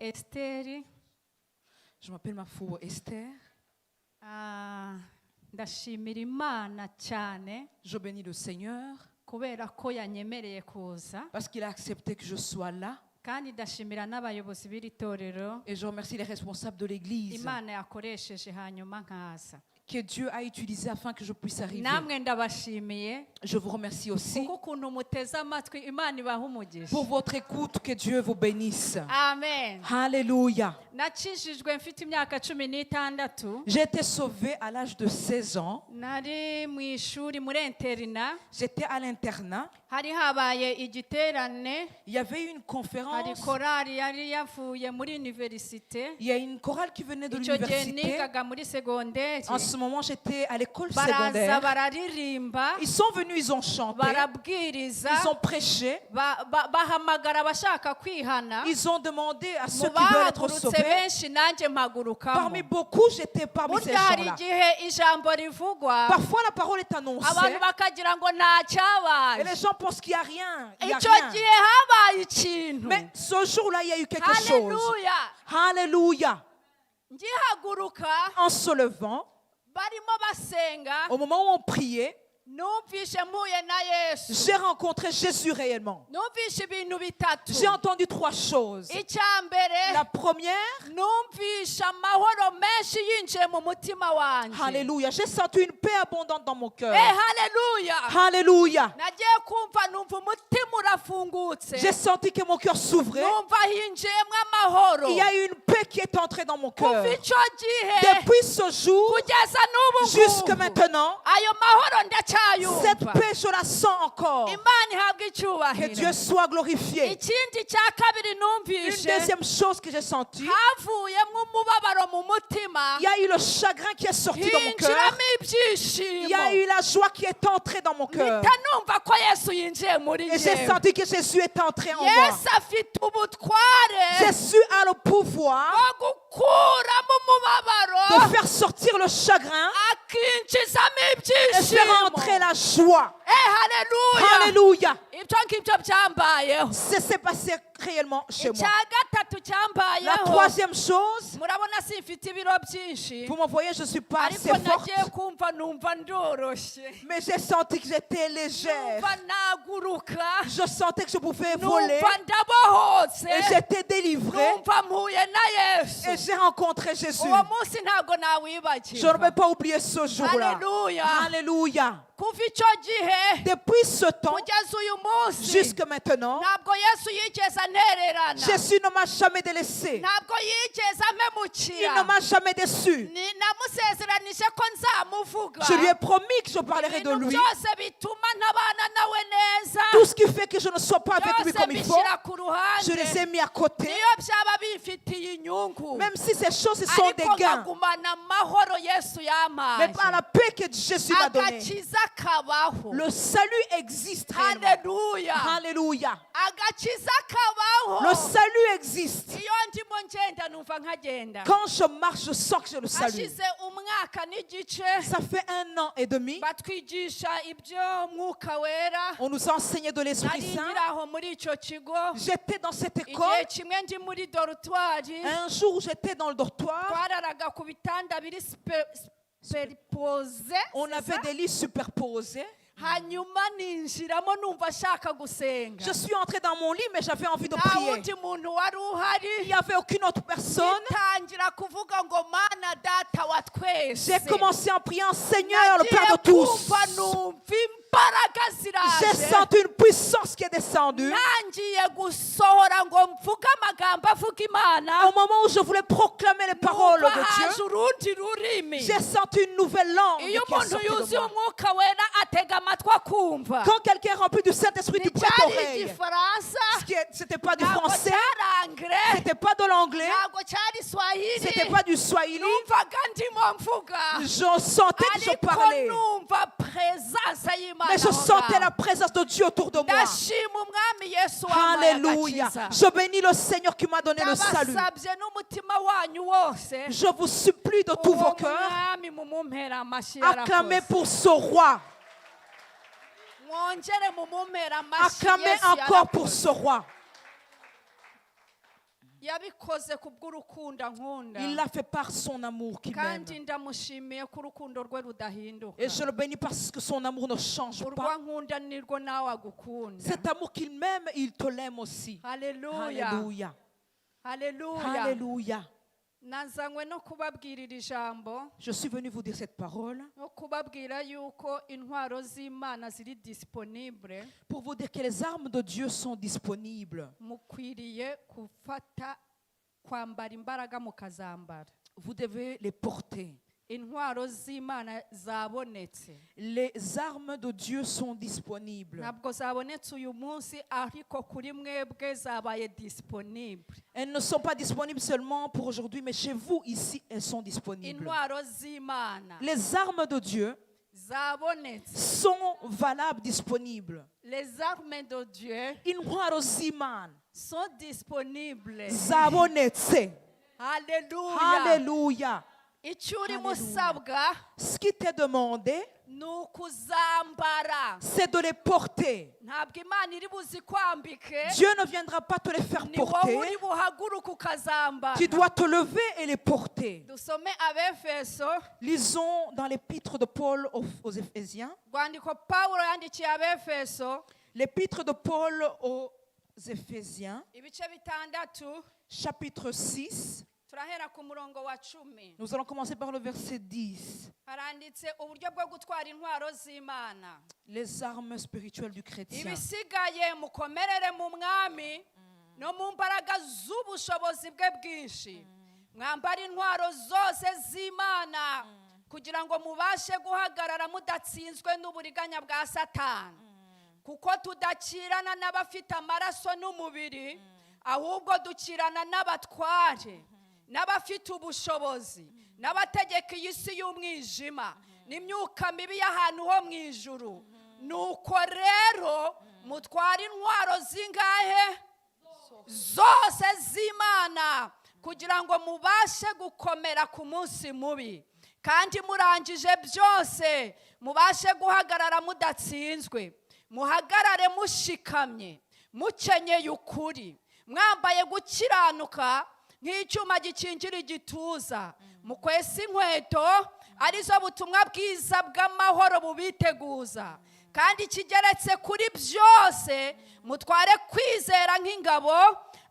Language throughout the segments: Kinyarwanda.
Esther. Je m'appelle Mafubo Esther. Ndashimira Imana cyane Je bénis le Seigneur kubera ko yanyemereye kuza, parce qu'il a accepté que je sois là. kandi ndashimira n'abayobozi b'iri torero Et je remercie les responsables de l'église Imana yakoresheje hanyuma nkaza. que Dieu a utilisé afin que je puisse arriver. Namwe ndabashimiye Je vous remercie aussi kuko ukuntu muteze amatwi, Imana ibaha umugisha. pour votre écoute. Que Dieu vous bénisse. Amen. Alléluia. Nakijijwe mfite imyaka 16. J'ai été sauvée à l'âge de 16 ans. Nari mu ishuri muri interina, J'étais à l'internat. hari habaye igiterane, Il y avait une hari conférence. korali yari yavuye muri universite. Il y a une chorale qui venait de Icyo gihe l'université. nigaga muri segonderi. En ce moment, j'étais à l'école Baraza secondaire. bararirimba, Ils sont venus, ils ont chanté, barabwiriza, ils ont prêché, bahamagara abashaka kwihana. ils ont demandé à Mu ceux qui veulent être bahagurutse sauvés. benshi nanjye mpagurukamo. Parmi beaucoup, j'étais parmi ces Burya hari gens-là. igihe ijambo rivugwa, Parfois, la parole est annoncée abantu bakagira ngo nta et cyabaye. les gens pensent qu'il n'y a rien. Il y a Icyo rien. gihe habaye ikintu. Mais ce jour-là, il y a eu quelque chose. Haleluya. Alléluia. Ngihaguruka En se levant, barimo basenga, au moment où on priait, numvishe mpuye na Yesu. j'ai rencontré Jésus réellement. Numvishe ibintu bitatu. J'ai entendu trois choses. Icya mbere, La première, numvishe amahoro menshi yinjiye mu mutima wanjye. Alléluia, j'ai senti une paix abondante dans mon cœur. Haleluya. Alléluia. Nagiye kumva numva umutima urafungutse. J'ai senti que mon cœur s'ouvrait. Numva hinjiyemo amahoro. Il y a eu une paix qui est entrée dans mon cœur. Kuva icyo gihe Depuis ce jour kugeza n'ubu jusque ngubu, maintenant, ayo mahoro cette ndacyayumva. paix, je la sens encore. Imana ihabwe Que icyubahiro. Dieu soit glorifié. Ikindi cya kabiri Une numvishe, deuxième chose que j'ai sentie, havuyemo umubabaro mu mutima, il y a eu le chagrin qui est sorti dans mon cœur. hinjiramo Il y a ibyishimo. eu la joie qui est entrée dans mon cœur. Mpita numva ko Yesu yinjiye muri Et j'ai njyewe. senti que Jésus est entré en moi. Yesu afite ubutware Jésus a le pouvoir bwo gukuramo umubabaro de faire sortir le chagrin akinjizamo et faire ibyishimo. entrer la joie. Haleluya. Alléluia. Ibyo ngibyo byambayeho. C'est passé réellement chez moi. Icya gatatu La cyambayeho, troisième chose, murabona simfite ibiro byinshi, vous me voyez, je ne suis pas assez ariko forte, nagiye kumva numva ndoroshye, mais j'ai senti que j'étais légère. numva naguruka, Je sentais que je pouvais voler numva ndabohotse, et j'étais délivrée numva mpuye na et Yesu. j'ai rencontré Jésus. Uwo munsi ntabwo Je nawibagirwa. ne vais pas oublier ce jour-là. Alléluia. Alléluia. Kuva icyo gihe Depuis ce temps kugeza uyu munsi, jusque maintenant, ntabwo Yesu yigeze anererana, Jésus ne m'a jamais délaissé. ntabwo yigeze Il amemukira. ne m'a jamais déçu. Namusezeranije ko nzamuvuga. Je lui ai promis que je parlerai de Ibintu lui. byose bituma ntabana nawe neza, Tout ce qui fait que je ne sois pas avec lui byose comme il faut, mbishyira ku je les ai ruhande, mis à côté. niyo byaba bimfitiye inyungu, Même si ces choses sont ariko des gains. nkagumana amahoro Yesu Mais yampaye, par la paix que Jésus m'a donnée, agakiza kabaho. le salut existe réellement. Haleluya. Alléluia. Agakiza kabaho. Le salut existe. Iyo ndimo ngenda numva nkagenda. Quand je marche, je sens que j'ai le salut. Hashize umwaka n'igice Ça fait 1 an et demi. batwigisha ibyo mwuka wera. On nous a enseigné de l'Esprit Nari Saint. nkiri aho muri icyo kigo, J'étais dans cette igihe école. kimwe ndi muri dorutwari, Un jour, j'étais dans le dortoir. twararaga ku bitanda biri superipoze, On avait des lits superposés. hanyuma ninjiramo numva ashaka gusenga. Je suis entrée dans mon lit, mais j'avais envie de Nta prier. wundi muntu wari uhari. Il n'y avait aucune autre personne. Ntangira kuvuga ngo mana data wa twese. J'ai commencé en priant, Seigneur, le Père de Nagiye tous. kumva numva imbaraga J'ai ziraje. senti une puissance qui est descendue. Nangiye gusohora ngo mvuge amagambo avuga Imana, Au moment où je voulais proclamer les paroles numva de haje Dieu, urundi rurimi. j'ai senti une nouvelle langue qui Iyo est umuntu sortie de yuzuye moi. umwuka wera atega amatwi akumva. Quand quelqu'un est rempli du Saint-Esprit, tu prêtes Nticyari oreille. igifaransa, C'était pas du ntabwo français, cyari anglais, c'était pas de l'anglais, ntabwo cyari swahili, c'était pas du swahili. numvaga ndimo mvuga, Je sentais que je ariko parlais, numva presence y'Imana mais je aho sentais ngaho. la présence de Dieu autour de moi. Ndashima umwami Yesu wampaye Alléluia. agakiza. Je bénis le Seigneur qui m'a donné le salut. Ndabasabye n'umutima wanyu wose, Je vous supplie de tous uwo vos cœurs, mwami mumumpera amashyi acclamez yarakoze. pour ce roi. Mwongere mumumpera amashyi Acclamez Yesu encore pour yarakoze. ce roi. yabikoze kubw'urukundo ankunda Il l'a fait par son amour qu'il m'aime. kandi ndamushimiye ko urukundo rwe rudahinduka Et je le bénis parce que son amour ne change urwo pas. ankunda nirwo nawe agukunda. Cet amour qu'il m'aime, il te l'aime aussi. Haleluya, Alléluia. haleluya. Alléluia. nazanywe no kubabwirira ijambo Je suis venu vous dire cette parole no kubabwira yuko intwaro z'Imana ziri disponible. pour vous dire que les armes de Dieu sont disponibles. Mukwiriye gufata kwambara imbaraga mukazambara. Vous devez les porter. Intwaro z'Imana zabonetse. Les armes de Dieu sont disponibles. Ntabwo zabonetse uyu munsi ariko kuri mwebwe zabaye disponible. Elles ne sont pas disponibles seulement pour aujourd'hui, mais chez vous, ici, elles sont disponibles. Intwaro z'Imana Les armes de Dieu zabonetse. sont valables, disponibles. Les armes de Dieu Intwaro z'Imana sont disponibles. zabonetse. Haleluya. Alléluia. Icyo urimo Haleluya. usabwa Ce qui t'est demandé, ni ukuzambara. c'est de les porter. Ntabwo Imana iri buzikwambike, Dieu ne viendra pas te les faire ni wowe porter. uri buhaguruke ukazambara. Tu dois te lever et les porter. Dusome Abefeso, Lisons dans l'épître de Paul aux Éphésiens. rwandiko Pawulo yandikiye Abefeso, L'épître de Paul aux Éphésiens, ibice bitandatu, chapitre 6. turahera ku murongo wa 10. Nous allons commencer par le verset 10. Haranditse uburyo bwo gutwara intwaro z'Imana. Les armes spirituelles du chrétien. Ibisigaye mukomerere mu mwami no mu mbaraga z'ubushobozi bwe bwinshi. Mwambara intwaro zose z'Imana kugira ngo mubashe guhagarara mudatsinzwe n'uburiganya bwa Satani. Kuko tudakirana n'abafite amaraso n'umubiri, ahubwo dukirana n'abatware, n'abafite ubushobozi, n'abategeka iyi si y'umwijima, n'imyuka mibi y'ahantu ho mu ijuru. Nuko rero mutwara intwaro zingahe? Zose z'Imana kugira ngo mubashe gukomera ku munsi mubi, kandi murangije byose mubashe guhagarara mudatsinzwe. Muhagarare mushikamye, mukenyeye ukuri, mwambaye gukiranuka nk'icyuma gikingira igituza, mukwesa inkweto arizo butumwa bwiza bw'amahoro bubiteguza, kandi kigeretse kuri byose mutware kwizera nk'ingabo,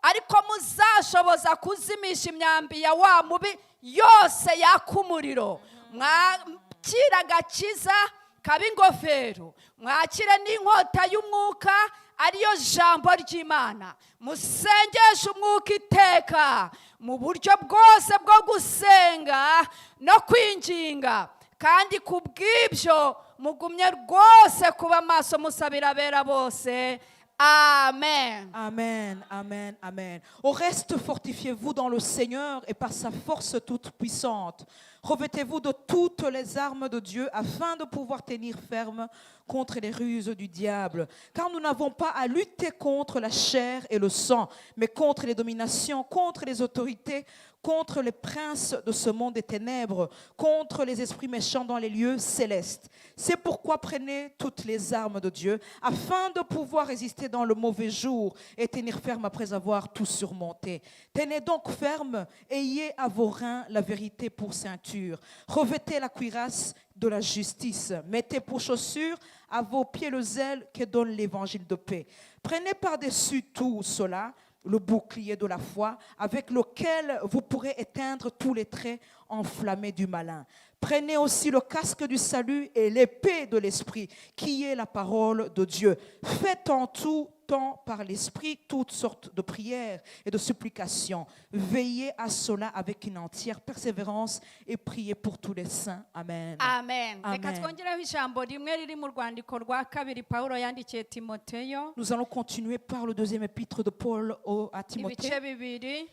ariko muzashoboza kuzimisha imyambi ya wa mubi yose yaka umuriro. Mwakira agakiza kaba ingofero, mwakire n'inkota y'umwuka ariyo jambo ry'Imana. Musengeshe umwuka iteka mu buryo bwose bwo gusenga no kwinginga, kandi ku bw'ibyo mugumye rwose kuba maso musabira abera bose. Amen. Amen, amen, amen. Au reste, fortifiez-vous dans le Seigneur et par sa force toute puissante. Revêtez-vous de toutes les armes de Dieu afin de pouvoir tenir ferme contre les ruses du diable. Car nous n'avons pas à lutter contre la chair et le sang, mais contre les dominations, contre les autorités, contre les princes de ce monde des ténèbres, contre les esprits méchants dans les lieux célestes. C'est pourquoi prenez toutes les armes de Dieu, afin de pouvoir résister dans le mauvais jour et tenir ferme après avoir tout surmonté. Tenez donc ferme, ayez à vos reins la vérité pour ceinture. Revêtez la cuirasse de la justice. Mettez pour chaussures à vos pieds le zèle que donne l'évangile de paix. Prenez par-dessus tout cela le bouclier de la foi, avec lequel vous pourrez éteindre tous les traits enflammés du malin. Prenez aussi le casque du salut et l'épée de l'esprit, qui est la parole de Dieu. Faites en tout temps par l'esprit toutes sortes de prières et de supplications. Veillez à cela avec une entière persévérance et priez pour tous les saints. Amen. Amen. Amen. Reka twongereho ijambo rimwe riri mu rwandiko rwa kabiri Pawulo yandikiye Timoteyo, Nous allons continuer par le deuxième épître de Paul à ibice Timothée, bibiri.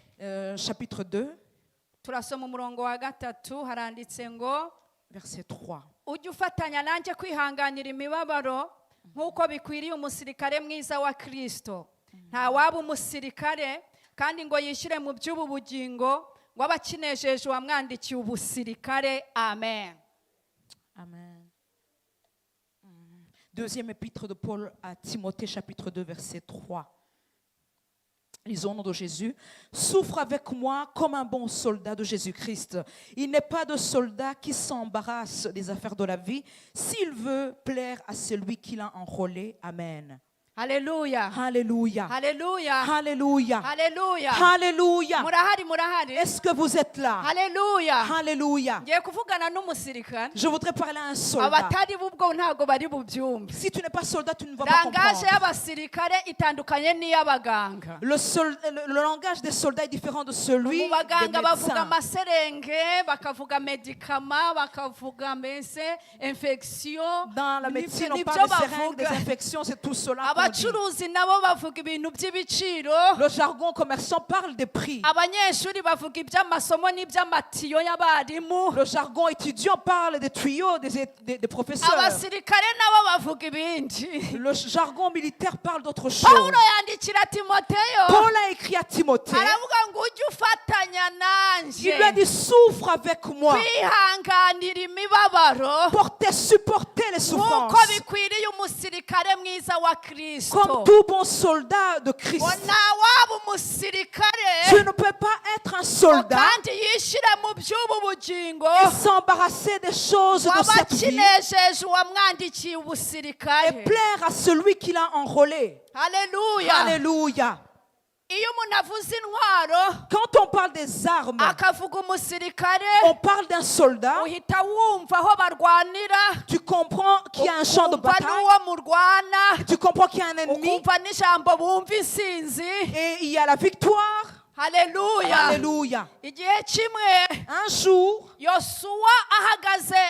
chapitre 2, Turasoma umurongo wa 3, haranditse ngo verset 3. ujye ufatanya nanjye kwihanganira imibabaro nk'uko bikwiriye umusirikare mwiza wa Kristo. Nta waba umusirikare kandi ngo yishyire mu by'ubu bugingo, ngo abakinejeje uwamwandikiye ubusirikare. Amen. Amen. Deuxième épître de Paul à Timothée, chapitre 2, verset 3. Lisons au nom de Jésus. Souffre avec moi comme un bon soldat de Jésus-Christ. Il n'est pas de soldat qui s'embarrasse des affaires de la vie s'il veut plaire à celui qui l'a enrôlé. Amen. Haleluya. Alléluia. Haleluya. Alléluia. Haleluya. Alléluia. Murahari. Est-ce que vous êtes là? Haleluya. Alléluia. Ngiye kuvugana n'umusirikare. Je voudrais parler à un soldat. Abatari bubwo ntago bari bubyumve. Si tu n'es pas soldat, tu ne vas pas Langage comprendre. y'abasirikare itandukanye n'iy'abaganga. Le langage des soldats est différent de celui Mu des baganga bavuga médecins. amaserenge, bakavuga medikama, bakavuga mbese infection. Dans la médecine, on Nibyo parle des seringues, des bavuga. infections, c'est tout cela qu'on dit. Abacuruzi nabo bavuga ibintu by'ibiciro. Le jargon commerçant parle des prix. Abanyeshuri bavuga iby'amasomo n'iby'amatiyo y'abarimu. Le jargon étudiant parle des tuyaux des professeurs. Abasirikare nabo bavuga ibindi. Le jargon militaire parle d'autre chose. Pawulo yandikira Timoteyo Paul a écrit à Timothée, aravuga ngo ujye ufatanya il lui a nanjye dit souffre avec moi, kwihanganira imibabaro supporter les souffrances, nk'uko bikwiriye umusirikare mwiza wa Kristo. comme tout bon soldat de Christ. ngo ntawaba umusirikare Tu ne peux pas être un ngo soldat kandi yishyire mu by'ubu bugingo et s'embarrasser des choses de waba cette vie akinejeje uwamwandikiye et ubusirikare. plaire à celui qui l'a enrôlé. Haleluya. Alléluia. iyo umuntu avuze intwaro Quand on parle des armes, akavuga umusirikare on parle d'un soldat. uhita wumva aho barwanira, Tu comprends qu'il y a un champ de ukumva bataille. n'uwo murwana, Tu comprends qu'il y a un ennemi ukumva n'ijambo bumva isinzi. et il y a la victoire. Haleluya. Alléluia. igihe kimwe Un jour, yosuwa ahagaze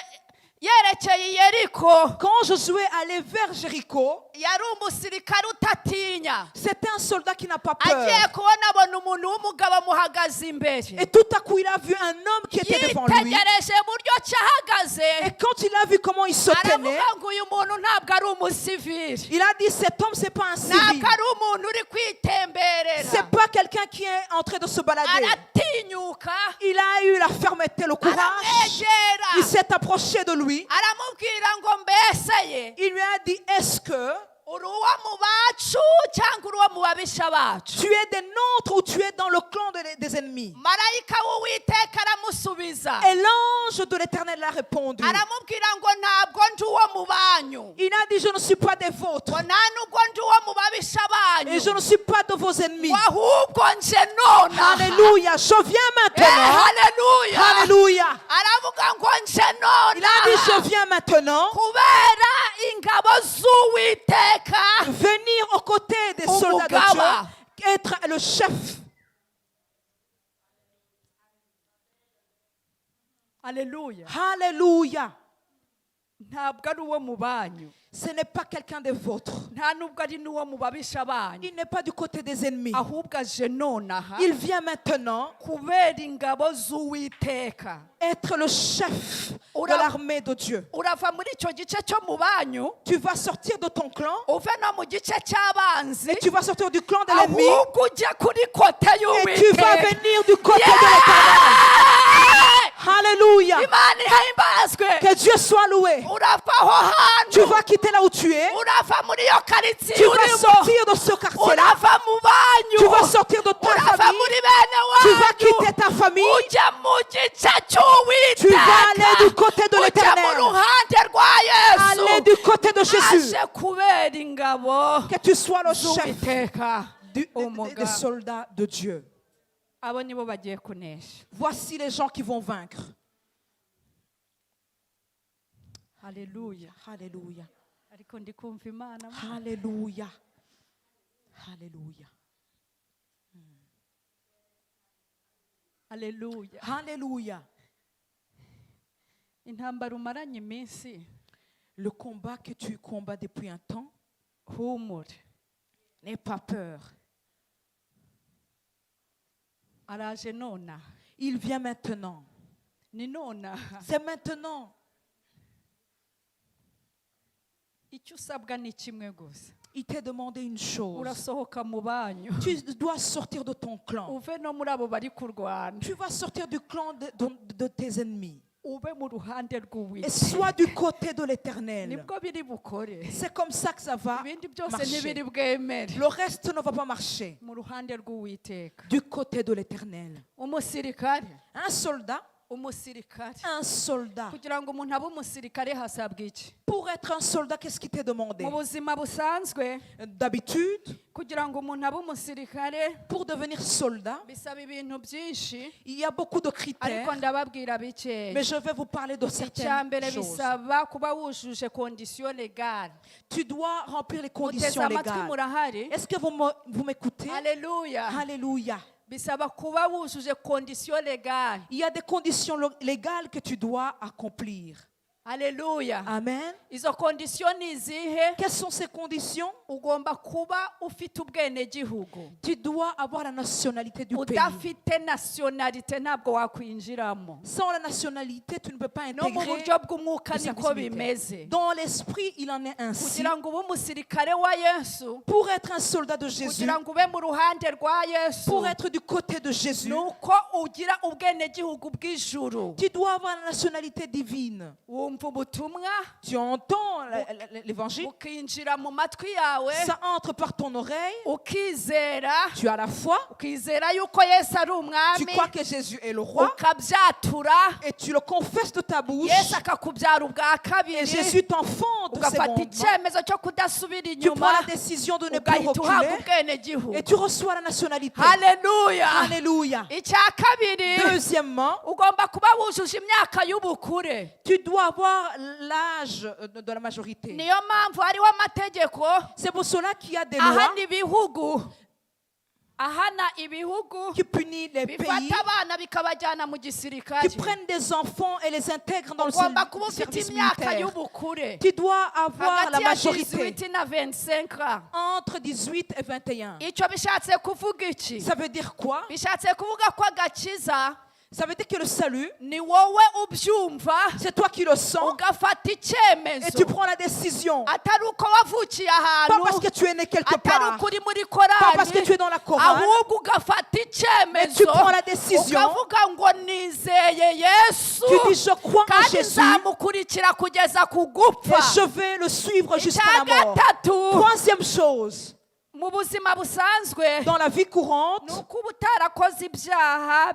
yerekeye i yeriko, quand Josué allait vers Jéricho, yari umusirikare utatinya. c'était un soldat qui n'a pas peur. agiye kubona abona umuntu w'umugabo amuhagaze imbere, Et tout à coup, il a vu un homme qui était devant lui. yitegereje uburyo ki ahagaze, Et quand il a vu comment il se tenait, aravuga ngo uyu muntu ntabwo ari umusivili, il a dit cet homme, c'est pas un civil. ntabwo ari umuntu uri kwitemberera. C'est pas quelqu'un qui est en train de se balader. aratinyuka, Il a eu la fermeté, le courage. aramwegera, Il s'est approché de lui. aramubwira ngo mbese ye Il lui a dit, est-ce que uri uwo mu bacu cyangwa uri uwo mu babisha bacu? tu es des nôtres ou tu es dans le clan des ennemis? marayika w'uwiteka aramusubiza, Et l'ange de l'Éternel a répondu. aramubwira ngo ntabwo ndi uwo mu banyu, Il a dit, je ne suis pas des vôtres. ngo nta nubwo ndi uwo mu babisha Et banyu, je ne suis pas de vos ennemis. ngo ahubwo nje nonaha. Alléluia. Je viens maintenant. Haleluya. Alléluia. aravuga ngo nje Il a dit, je nonaha viens maintenant kubera ingabo z'uwiteka venir aux côtés des soldats de Umugaba. Dieu, être le chef. Haleluya. Alléluia. ntabwo ari uwo mu banyu, Ce n'est pas quelqu'un des vôtres. nta nubwo ari n'uwo mu babisha banyu, Il n'est pas du côté des ennemis. ahubwo aje nonaha Il vient maintenant kubera ingabo z'uwiteka. être le chef de Ura- l'armée de Dieu. urava muri icyo gice cyo mu banyu Tu vas sortir de ton clan uve no mu gice cy'abanzi, et tu vas sortir du clan de l'ennemi ahubwo ujya kuri kote et tu vas y'uwiteka. venir du côté de l'Éternel. Alléluia. imana ihimbazwe. Que Dieu soit loué. urava aho Tu hantu, vas quitter là où tu es. urava muri iyo karitsiye Tu vas urimo, sortir de ce quartier-là. urava mu banyu, Tu vas sortir de ta urava famille. muri bene Tu vas wanyu, quitter ta famille. ujya mu gice Tu vas aller du cy'uwiteka, côté de ujya mu l'Éternel. ruhande rwa Aller yesu. du côté de Jésus. aje kubera ingabo Que tu sois le chef z'uwiteka. des Umugabo. soldats de Dieu. abo nibo bagiye kunesha. Voici les gens qui vont vaincre. Haleluya. Alléluia. ariko ndi kumva imana. Alléluia. Alléluia. Haleluya. Alléluia. intambara umaranye iminsi, Le combat que tu combats depuis un temps, humure, n'aie pas peur. araje nonaha. Il vient maintenant. ni nonaha. C'est maintenant. icyo usabwa ni kimwe gusa, Il t'est demandé une chose. urasohoka mu banyu, Tu dois sortir de ton clan. uve no muri abo bari kurwana. Tu vas sortir du clan de tes ennemis. ube mu ruhande et rw'uwiteka sois du côté de l'Éternel. nibwo biri bukore C'est comme ça que ça va ibindi byose marcher. ntibiri bwemere Le reste ne va pas marcher. mu ruhande rw'uwiteka Du côté de l'Éternel. umusirikare Un soldat, kugira ngo umuntu abe umusirikare hasabwa iki pour être un soldat, qu'est-ce qui t'est demandé? mu buzima busanzwe D'habitude, kugira ngo umuntu abe umusirikare pour devenir soldat, bisaba ibintu byinshi il y a beaucoup de ariko critères, ndababwira bikeya mais je vais vous parler de icya certaines mbere choses. bisaba kuba wujuje kondisiyo legale Tu dois remplir les muteze conditions amatwi légales. murahari Est-ce que vous m'écoutez? haleluya Alléluia. bisaba kuba wujuje kondisiyo legale Il y a des conditions légales que tu dois accomplir. haleluya Amen. izo kondisiyo ni izihe Quelles sont ces conditions? ugomba kuba ufite ubwenegihugu Tu dois avoir la nationalité du pays. udafite nasiyonalite ntabwo wakwinjiramo Sans la nationalité, tu ne peux pas no mu intégrer buryo bw'umwuka le service niko militaire. bimeze Dans l'esprit, il en est ainsi. kugira ngo ube umusirikare wa yesu Pour être un soldat de Jésus, kugira ngo ube mu ruhande rwa yesu pour être du côté de Jésus, ni uko ugira ubwenegihugu bw'ijuru tu dois avoir la nationalité divine. wumva ubutumwa Tu entends l'évangile, bukinjira mu matwi yawe ça entre par ton oreille, ukizera tu as la foi, ukizera yuko yesu ari tu umwami crois que Jésus est le roi, ukabyatura et tu le confesses de ta bouche, yesu akakubyara ubwa et kabiri Jésus t'enfante ugafata secondement. icyemezo cyo kudasubira Tu inyuma prends la décision de ne plus ugahita uhabwa reculer, ubwenegihugu et tu reçois la nationalité. haleluya Alléluia. icya kabiri Deuxièmement, ugomba kuba wujuje imyaka y'ubukure tu dois avoir l'âge de la majorité. niyo mpamvu hariho amategeko C'est pour cela qu'il y a des lois ahana ibihugu qui punissent les pays, bifata abana bikabajyana mu gisirikare qui prennent des enfants et les intègrent dans le ugomba kuba ufite service imyaka militaire. y'ubukure Tu dois avoir la hagati ya majorité 18 na 25 ans entre 18 et 21. icyo bishatse kuvuga iki Ça veut dire quoi? bishatse kuvuga ko agakiza Ça veut dire que le salut, ni wowe ubyumva c'est toi qui le sens ugafata et icyemezo tu prends la décision. atari uko wavukiye Pas parce ahantu que tu es né quelque atari part, uko uri muri pas parce que tu es korali dans la chorale, ahubwo ugafata mais tu icyemezo prends la décision. ukavuga ngo nizeye yesu Tu dis, je crois en kandi Jésus nzamukurikira kugeza ku et gupfa je vais le suivre jusqu'à icya la mort. gatatu Troisième chose, mu buzima busanzwe dans la vie ni courante, uko uba utarakoze ibyaha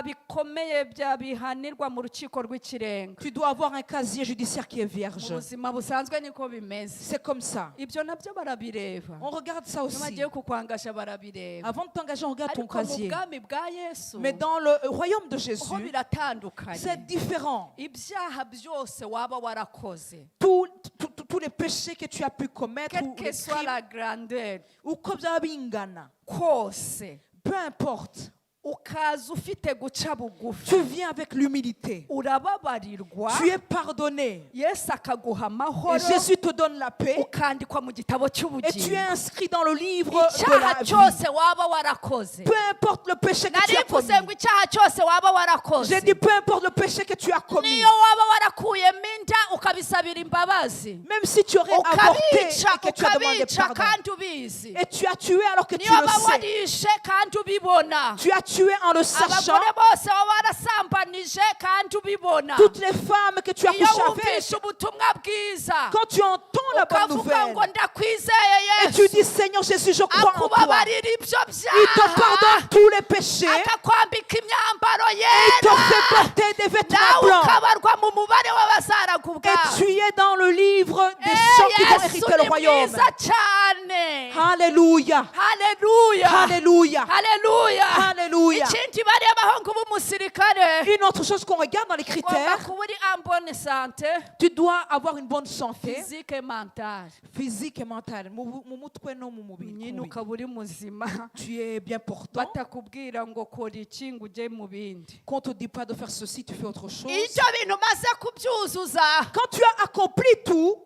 bikomeye bihanirwa mu rukiko rw'ikirenga tu dois avoir un casier judiciaire qui est mu vierge. buzima busanzwe niko bimeze C'est comme ça. ibyo nabyo barabireba On regarde ça iyo aussi. bagiye kukwangasha barabireba Avant de t'engager, on regarde ton ariko mu casier. bwami bwa yesu Mais dans le royaume de Jésus, ho biratandukanye c'est différent. ibyaha byose waba warakoze Tous les péchés que tu as pu commettre, ou, quelle les que soit crimes, la grandeur ou comme ça, bingana, kose peu importe, ukaza ufite guca bugufi tu viens avec l'humilité. urababarirwa Tu es pardonné. yesu akaguha amahoro Et Jésus te donne la paix. ukandikwa mu gitabo Et tu es cy'ubugingo inscrit dans le livre de icyaha la vie. cyose waba warakoze Peu importe le péché que tu as narivuze commis. ngo icyaha cyose waba warakoze J'ai dit peu importe le péché que tu as commis. niyo waba warakuyemo inda ukabisabira imbabazi Même si tu aurais avorté ukabica et que tu as demandé ukabica pardon. kandi ubizi Et tu as tué alors que tu niyo le waba sais. warishe kandi ubibona Tu as tué en le sachant. abagore bose baba warasambanije kandi ubibona Toutes les femmes que tu as iyo couché avec. wumvishe ubutumwa bwiza Quand tu entends la bonne ukavuga ngo nouvelle ndakwizeye et tu yesu dis Seigneur Jésus, je crois en toi. akubabarira ibyo Il te byaha pardonne tous les péchés. akakwambika imyambaro Il te yera fait porter des vêtements nawe blancs. ukabarwa mu mubare w'abazaragubwa Et tu es dans le livre des gens qui vont hériter le ni royaume. mwiza cyane Alléluia. haleluya Alléluia. haleluya Alléluya. ikindi bareba ngo ube umusirikare Une autre chose qu'on regarde dans les ugomba critères, kuba uri en bonne santé tu dois avoir une bonne santé physique et mentale physique et mentale. Mu mutwe no mu mubiri. nyine Kubi. ukaba uri muzima Tu es bien portant. batakubwira ngo kora iki ngo ujye mu bindi Qu'on ne te dit pas de faire ceci, tu fais autre chose. ibyo bintu umaze kubyuzuza Quand tu as accompli tout,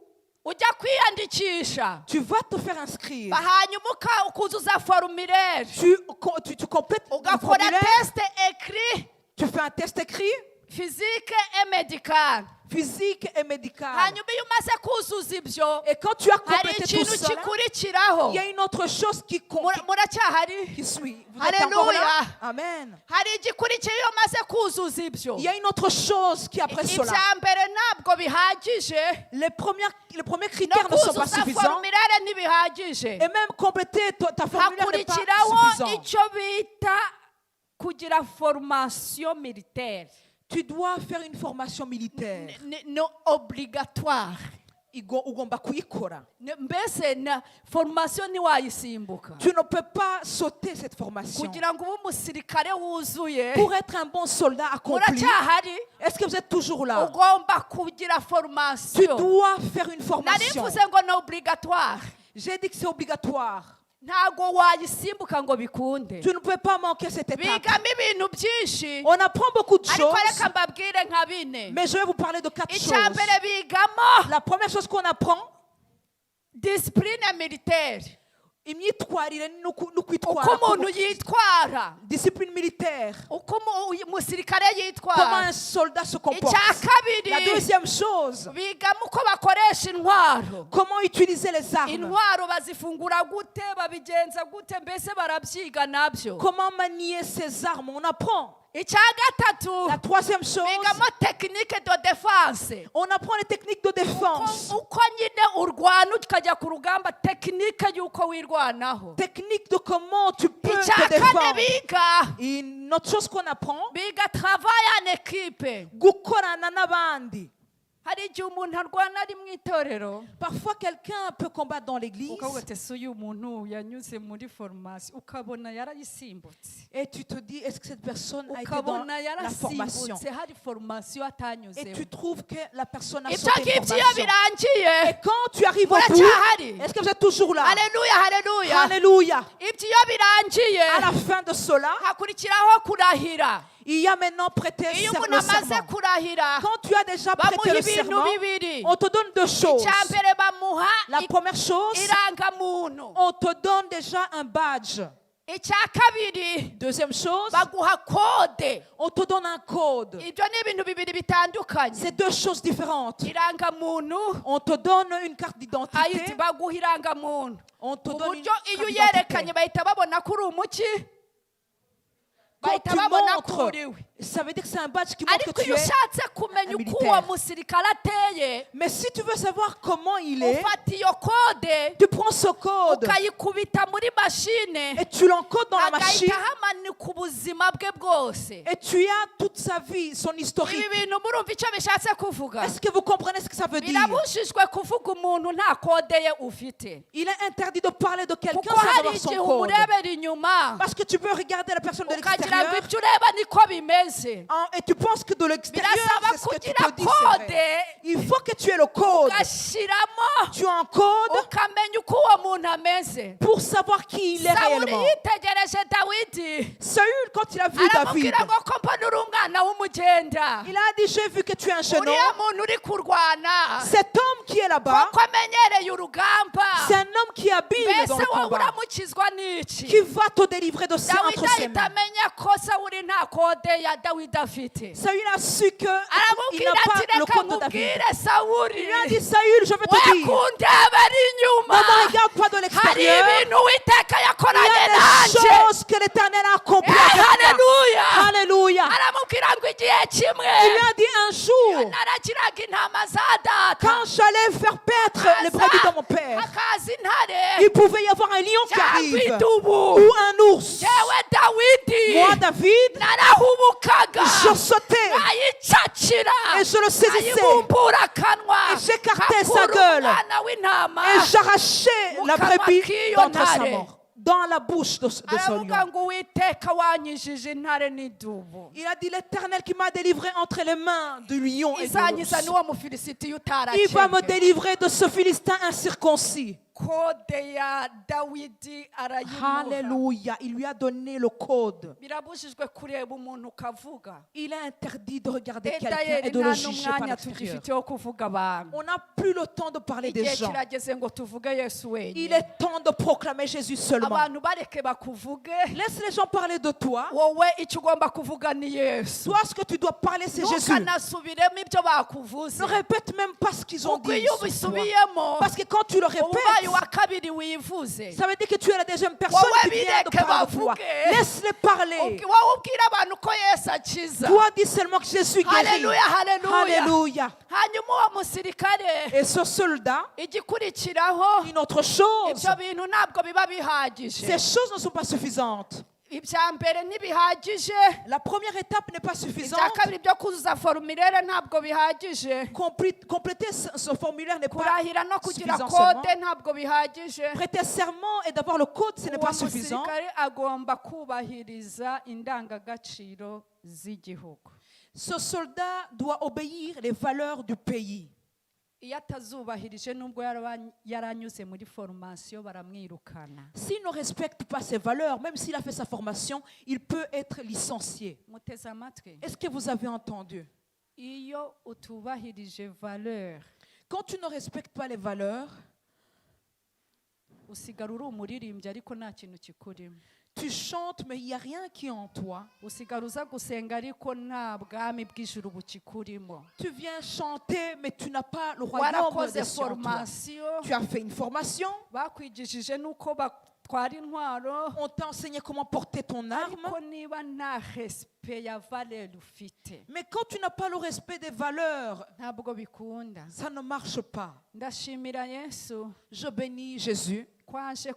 ujya kwiyandikisha tu vas te faire inscrire. hanyuma ukuzuza formulaire Tu complètes le ugakora formulaire, test écrit tu fais un test écrit, physique et médicale. physique et médicale. hanyuma iyo umaze kuzuza ibyo Et quand tu as hari complété tout ikintu cela, gikurikiraho. il y a une autre chose qui Muracyahari? suit. Vous êtes encore là? Alléluia. Amen. hari igikurikira iyo umaze kuzuza ibyo. Il y a une autre chose qui après cela. ibya mbere ntabwo bihagije, Les premiers no critères ne sont pas kuzuza suffisants. formulaire ntibihagije. Et même compléter ta formulaire n'est pas hakurikiraho suffisant. icyo bita kugira formation militaire. Tu dois faire une formation militaire. No obligatoire. Ugomba kuyikora. mbese na formation ntiwayisimbuka. Tu ne peux pas sauter cette formation. kugira ngo ube umusirikare wuzuye, Pour être un bon soldat accompli, muracyahari? est-ce que vous êtes toujours là? ugomba kugira Tu formation. dois faire une formation. narivuze ngo ni obligatoire. J'ai dit que c'est obligatoire. ntabwo wayisimbuka ngo bikunde. Tu ne peux pas manquer cette étape. bigamo ibintu byinshi, On apprend beaucoup de ariko choses, reka mbabwire nka bine. mais je vais vous parler de 4 icya choses. mbere bigamo La première chose qu'on apprend, disipurine militaire. imyitwarire no uko kwitwara. umuntu yitwara, Discipline militaire. uko umusirikare Comment yitwara. un soldat se comporte. icya La kabiri deuxième chose, bigamo uko bakoresha intwaro. comment utiliser les armes. intwaro bazifungura gute, babigenza gute, mbese barabyiga nabyo. Comment manier ces armes. On apprend. icya gatatu La troisième chose, bigamo tekinike de defense. on apprend les techniques de défense. uko nyine urwana ukajya ku rugamba, tekinike y'uko wirwanaho. Technique de comment tu peux icya te kane défendre. biga Une autre chose qu'on apprend, biga travail en équipe. gukorana n'abandi. hari igihe umuntu arwana ari mu itorero, Parfois, quelqu'un peut combattre dans l'église ukavuga ati ese uyu muntu yanyuze muri formation, ukabona yarayisimbutse, et tu te dis, est-ce que cette personne a été dans ukabona la formation? yarasimbutse hari formation Et tu atanyuzemo. trouves que la personne a ibyo sauté une ngibyo iyo formation. birangiye, Et quand tu arrives au bout, muracyahari? est-ce que vous êtes toujours là? haleluya haleluya. Alléluia. ibyo iyo birangiye, À la fin de cela, hakurikiraho kurahira. il y a maintenant prêté iyo le umuntu amaze serment. kurahira, Quand tu as déjà prêté bamuha le ibintu serment, bibiri. on te donne deux choses. icya mbere bamuha La première chose, irangamuntu. on te donne déjà un badge. icya kabiri Deuxième chose, baguha kode. on te donne un code. ibyo ni ibintu bibiri bitandukanye. C'est deux choses différentes. irangamuntu, On te donne une carte ayiti d'identité. baguha irangamuntu, On te ku donne une buryo iyo carte uyerekanye d'identité. bahita babona ko uri umuki, Quand bahita tu babona ko montres, uriwe. ça veut dire que c'est un badge qui montre ariko que tu iyo es. ushatse kumenya un uko militaire. uwo musirikare ateye, Mais si tu veux savoir comment il est, ufata iyo kode tu prends ce code ukayikubita muri mashine, et tu l'encodes dans la machine hagahita hamanika ubuzima bwe bwose. et tu as toute sa vie, son ibi historique. bintu murumva icyo bishatse kuvuga? Est-ce que vous comprenez ce que ça veut dire? birabujijwe kuvuga umuntu nta kode ye ufite, Il est interdit de parler de quelqu'un kuko sans hari avoir son igihe code. umurebera inyuma Parce que tu peux regarder la personne de ukagira ngo l'extérieur ibyo ureba niko bimeze. et tu penses que de l'extérieur, birasaba c'est ce que tu kugira te dis, c'est kode, vrai. Il faut que tu aies le code. ugashyiramo, Tu as un code ukamenya uko uwo muntu ameze. pour savoir qui il est sawuli réellement. yitegereje dawidi, Saül, quand il a vu David, aramubwira ngo ko mbona uri umwana w'umugenda, il a dit, j'ai vu que tu es un jeune uriya homme. muntu uri kurwana, Cet homme qui est là-bas, kuko amenyereye urugamba, c'est un homme qui habile dans mbese le wowe combat, uramukizwa n'iki? qui va te délivrer de ça dawidi entre ses ahita mains. amenya ko sawuli nta kode ya dawidi afite. Saül a su qu'il n'a aramubwira ati pas le reka code de David. mubwire sawuli, Il a dit, Saül, je vais we te dire, kundebera inyuma, ne me regarde pas de hari l'extérieur. ibintu uwiteka Il y yakoranye a des nanjye. choses que l'Éternel a accomplies avec moi. haleluya. Alléluia. aramubwira ngo igihe kimwe Il lui a dit un jour, naragiraga intama za data, quand j'allais faire paître les brebis de mon père, hakaza intare il pouvait y avoir un lion qui cyangwa arrive idubu, ou un ours. jewe dawidi Moi, David, narahubukaga, je sautais ayicakira, et je le saisissais ayibumbura akanwa, et j'écartais sa kakura gueule umwana w'intama, et j'arrachais la brebis d'entre sa Ntare. mort, dans la bouche de ce aravuga lion. ngo uwiteka wanyijije intare n'idubu, Il a dit, l'Éternel qui m'a délivré entre les mains du lion et de izanyiza l'ours. n'uwo mufilisitiya Il va me utarakebwe. délivrer de ce Philistin incirconcis. kode ya dawidi arayimuha. Alléluia. Il lui a donné le code. Birabujijwe kureba umuntu ukavuga. Il est interdit de regarder quelqu'un et D'ailleurs, de le nta juger par n'umwanya l'extérieur. tugifite wo kuvuga abantu. On n'a plus le temps de parler des Igihe gens. kirageze ngo tuvuge Yesu Il wenyine. est temps de proclamer Jésus seulement. Abantu bareke bakuvuge. Laisse les gens parler de toi. Wowe icyo ugomba kuvuga ni Yesu. Toi, ce que tu dois parler, c'est Jésus. Ntukanasubiremo ibyo bakuvuze. Ne répète même pas ce qu'ils ont Kuko dit iyo sur toi. ubisubiyemo Parce que quand tu le ubaye répètes, uwa kabiri wivuze. ça veut dire que tu es la deuxième personne qui vient de parler de toi. Laisse-les parler. Wowe ubwira abantu ko Yesu akiza. Toi, dis seulement que Jésus guérit. Haleluya, haleluya. Alléluia. Hanyuma uwo musirikare Et ce soldat, igikurikiraho une autre chose, ibyo bintu ntabwo biba bihagije. ces choses ne sont pas suffisantes. Ibya mbere ntibihagije. La première étape n'est pas Ibya suffisante. kabiri byo kuzuza formulaire ntabwo bihagije. Compléter ce formulaire n'est pas Kurahira no kugira suffisant kode seulement. ntabwo bihagije. Prêter serment et d'avoir le code, ce n'est Uwo pas suffisant. musirikare agomba kubahiriza indangagaciro z'igihugu. Ce soldat doit obéir les valeurs du pays. Iyo atazubahirije nubwo yaranyuze muri formation baramwirukana. S'il ne respecte pas ses valeurs, même s'il a fait sa formation, il peut être licencié. Muteze amatwi. Est-ce que vous avez entendu? Iyo utubahirije valeur Quand tu ne respectes pas les valeurs, usigara uri umuririmbyi ariko nta kintu kikurimo. tu chantes, mais il n'y a rien qui est en toi. Usigara uza gusenga ariko nta bwami bw'ijuru bukikurimo. Tu viens chanter, mais tu n'as pas le royaume Warakoze des cieux en toi. formation, Tu as fait une formation, bakwigishije nuko batwara intwaro, on t'a enseigné comment porter ton arme. ariko niba nta respect ya valeur ufite Mais quand tu n'as pas le respect des valeurs, ntabwo bikunda. ça ne marche pas. Ndashimira Yesu Je bénis Jésus kwaje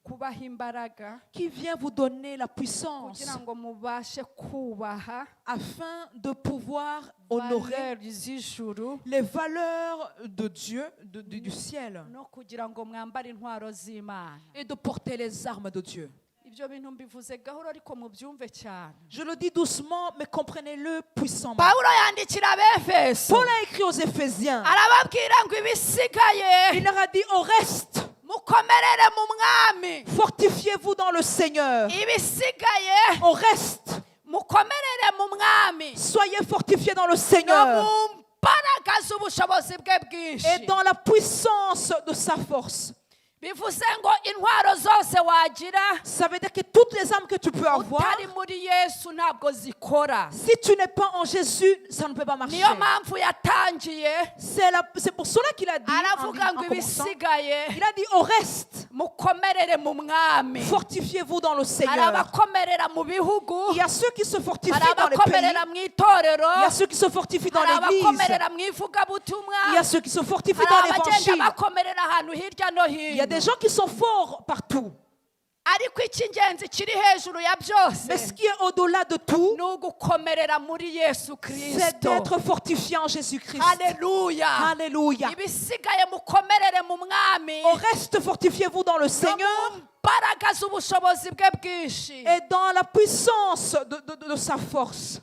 kubaha imbaraga qui vient vous donner la puissance kugira ngo mubashe kubaha afin de pouvoir honorer valeur z'ijuru les valeurs de Dieu, du ciel, no kugira ngo mwambare intwaro z'Imana. et de porter les armes de Dieu. Ibyo bintu mbivuze gahoro ariko mubyumve cyane. Je le dis doucement, mais comprenez-le puissamment. Pawulo yandikira Abefeso Paul a écrit aux Éphésiens. arababwira ngo ibisigaye Il leur a dit, au reste, mukomerere mu mwami. fortifiez-vous dans le Seigneur. Ibisigaye Au reste, mukomerere mu mwami soyez fortifiés dans le no Seigneur mu mbaraga z'ubushobozi bwe et bwinshi. dans la puissance de sa force. Bivuze ngo intwaro zose wagira Ça veut dire que toutes les armes que tu peux avoir, utari muri Yesu ntabwo zikora. si tu n'es pas en Jésus, ça ne peut pas marcher. Niyo mpamvu yatangiye C'est pour cela qu'il a dit, aravuga en ngo commençant, ibisigaye il a dit, au reste, mukomerere mu mwami. fortifiez-vous dans le Hari Seigneur. abakomerera mu bihugu, Il y a ceux qui se fortifient hari dans les pays, abakomerera mu itorero, il y a ceux qui se fortifient dans hari l'église, abakomerera mu ivugabutumwa, il y a ceux qui se fortifient hari dans abagenda l'évangile. bakomerera ahantu hirya no Il y a des hino. gens qui sont forts partout. Ariko icy'ingenzi kiri hejuru ya byose Mais ce qui est au-delà de tout, ni ugukomerera muri Yesu c'est Kristo. d'être fortifié en Jésus-Christ. Haleluya. Alléluia. Ibisigaye mukomerere mu mwami Au reste, fortifiez-vous dans le no Seigneur mu mbaraga z'ubushobozi bwe bwinshi, et dans la puissance de sa force.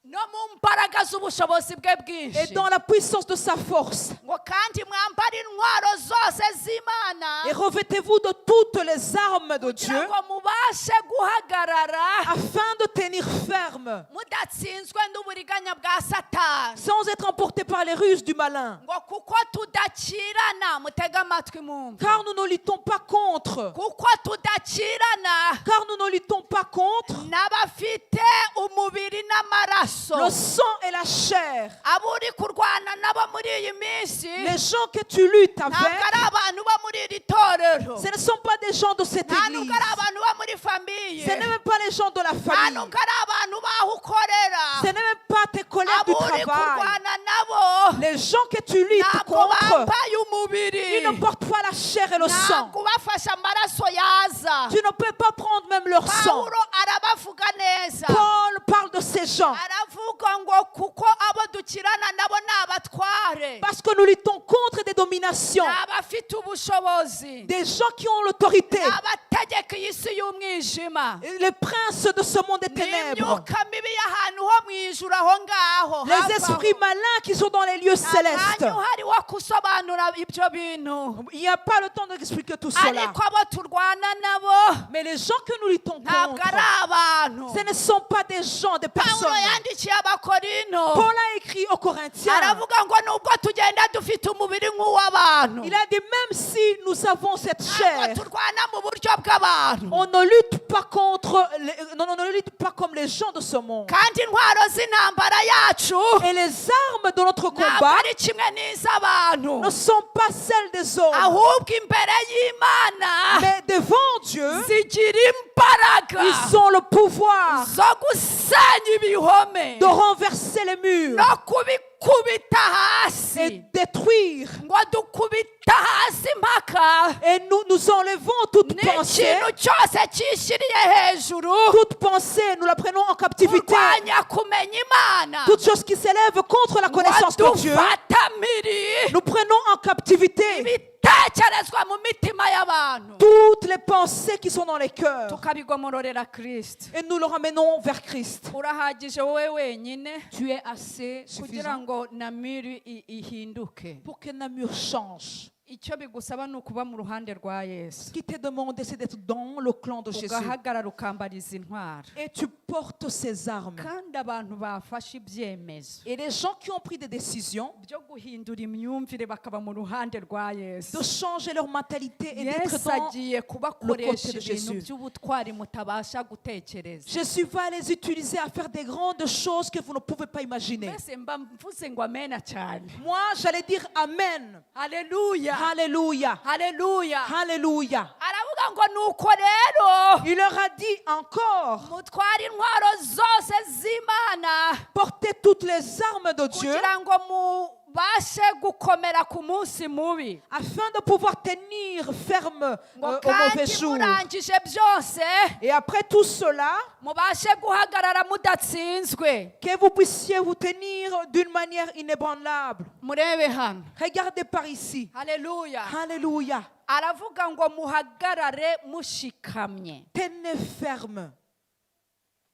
no mu mbaraga z'ubushobozi bwe Et bwinshi, dans la puissance de sa force. ngo kandi mwambare intwaro zose z'Imana Et revêtez-vous de toutes les armes de Dieu kugira ngo mubashe guhagarara afin de tenir ferme, mudatsinzwe n'uburiganya bwa Satani. sans être emporté par les ruses du malin. Ngo kuko tudakirana, mutege amatwi mwumve, Car nous ne luttons pas contre. kuko tudakirana Car nous ne luttons pas contre n'abafite umubiri n'amaraso, le sang et la chair. abo uri kurwana nabo muri iyi minsi Les gens que tu luttes ntabwo avec, ari abantu bo muri iri torero, ce ne sont pas des gens de cette nta église. nubwo ari abantu bo muri famiye, Ce n'est même pas les gens de la nta famille. nubwo ari abantu baho ukorera, Ce n'est même pas tes collègues du abo uri travail. kurwana nabo Les gens que tu luttes ntabwo contre, bambaye umubiri, ils ne portent pas la chair et le sang. ntabwo bafashe amaraso yaza. Tu ne peux pas prendre même leur sang. Pawulo arabavuga neza, Paul parle de ces gens aravuga ngo kuko abo dukirana nabo ni abatware, parce que nous luttons contre des dominations, ni abafite ubushobozi, des gens qui ont l'autorité, ni abategeka iyi si y'umwijima, les princes de ce monde des ténèbres, n'imyuka mibi y'ahantu ho mu ijuru aho ngaho Les hafi esprits aho. malins qui sont dans les lieux Nta célestes. mwanya uhari wo gusobanura ibyo bintu, Il n'y a pas le temps d'expliquer tout cela. ariko abo turwana nabo Mais les gens que nous luttons ntabwo contre, ari abantu. ce ne sont pas des gens, des Pawulo personnes. yandikiye abakorino Paul a écrit aux Corinthiens. aravuga ngo nubwo tugenda dufite umubiri nk'uw'abantu, Il a dit, même si nous avons cette ntabwo chair, turwana mu buryo bw'abantu, on ne lutte pas contre, non, on ne lutte pas comme les gens de ce monde. kandi intwaro z'intambara yacu Et les armes de notre ntabwo combat ari kimwe n'iz'abantu, ne sont pas celles des hommes, ahubwo imbere y'Imana mais devant Dieu, zigira imbaraga ils ont le pouvoir zo gusenya ibihome de renverser les murs no kubikubita et hasi, détruire. ngo dukubita hasi impaka Et nous enlevons toute pensée, n'ikintu cyose cyishyiriye hejuru toute pensée, nous la prenons en captivité. kurwanya kumenya Imana, Toute chose qui s'élève contre la connaissance ngo de Dieu, dufatamiri nous prenons en captivité ibitekerezwa mu mitima y'abantu toutes les pensées qui sont dans les cœurs tukabigomororera Kristo. et nous le ramenons vers Christ. Urahagije wowe wenyine Tu es assez kugira suffisant ngo namiri ihinduke. pour que Namur change. Icyo bigusaba ni ukuba mu ruhande rwa Yesu, Ce qui t'est demandé, c'est d'être dans le clan de Jésus. ugahagarara ukambariza intwaro, Et tu portes ses armes. kandi abantu bafashe ibyemezo Et les gens qui ont pris des décisions byo guhindura imyumvire bakaba mu ruhande rwa Yesu, de changer leur mentalité et d'être Yesu dans... agiye kubakoresha côté de ibintu Jésus. by'ubutwari mutabasha gutekereza. Jésus va les utiliser à faire des grandes choses que vous ne pouvez pas imaginer. Mbese mba mvuze ngo amena cyane. Moi, j'allais dire Amen. Haleluya, Alléluia. haleluya. Alléluia. Aravuga ngo nuko rero Il leur a dit encore, mutware intwaro zose z'Imana portez toutes les armes de Dieu kugira ngo mubashe gukomera ku munsi mubi, afin de pouvoir tenir ferme ngo au mauvais kandi jour. murangije byose Et après tout cela, mubashe guhagarara mudatsinzwe. que vous puissiez vous tenir d'une manière inébranlable. Murebe hano, Regardez par ici. haleluya. Alléluia. Aravuga ngo muhagarare mushikamye, Tenez ferme.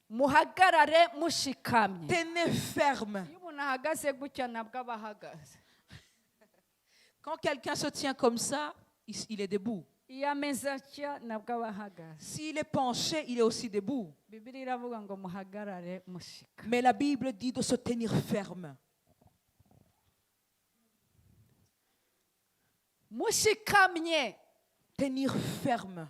muhagarare mushikamye. Tenez ferme. Iyo umuntu ahagaze gutya nabwo aba ahagaze, Quand quelqu'un se tient comme ça, il est debout. iyo ameze atya nabwo aba ahagaze. S'il est penché, il est aussi debout. Bibiliya iravuga ngo muhagarare mushika. Mais la Bible dit de se tenir ferme. Mushikamye Tenir ferme.